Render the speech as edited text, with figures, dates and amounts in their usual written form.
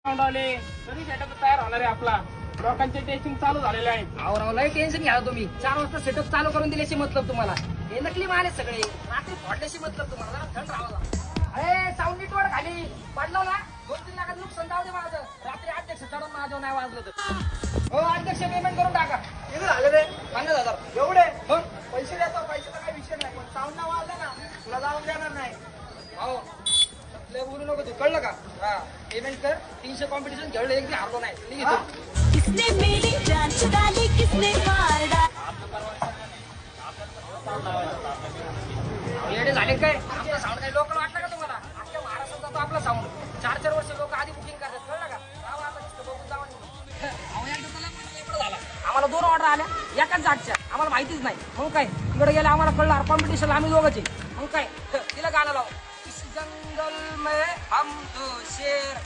आले तरी सेटअप तयार होणार आहे आपला. लोकांचे टेस्टिंग चालू झालेले आहे. अहो लय टेन्शन घ्या तुम्ही. 4 वाजता सेटअप चालू करून दिल्याशी मतलब तुम्हाला. हे नकली माल आहे सगळे. रात्री फोडल्याशी मतलब तुम्हाला. जरा थंड राहावं. अरे साऊंड नीट वर खाली पडलो ना 2-3 लाखाचं नुकसान जाऊ दे माझं. रात्री अध्यक्ष चढून माझं नाही वाजलं तर. हो अध्यक्ष पेमेंट करून टाका. किती झाले रे? 50,000 एवढे पैसे देतो. पैशाचा काही विषय नाही, पण साऊंड ना वाजला ना तुला जाऊन देणार नाही. हो लय बोलू नको तू, कळलं का? हा पेमेंट कर. 300 कॉम्पिटिशन खेळलं, एक बी हारलो नाही. निघ इथून. किसने मेरी जान चुरा ली, किसने मार डाला. येडे झाले काय? आपला साऊंड काही लोकल वाटलं का तुम्हाला? अख्ख्या महाराष्ट्रात जातो आपला साऊंड. 4-4 वर्ष लोक आधी बुकिंग करतात, कळलं का? जाऊ आता नुसतं बघून जाऊ. अहो, एकदा त्याला पण एवढं झालं. आम्हाला 2 ऑर्डर आल्या एकाच जाटच्या. आम्हाला माहितीच नाही. मग काय तिकडे गेले आम्हाला कळलं कॉम्पिटिशन आम्ही दोघंच आहे. मग काय तिला गाणं लाव. इस जंगल में हम दो शेर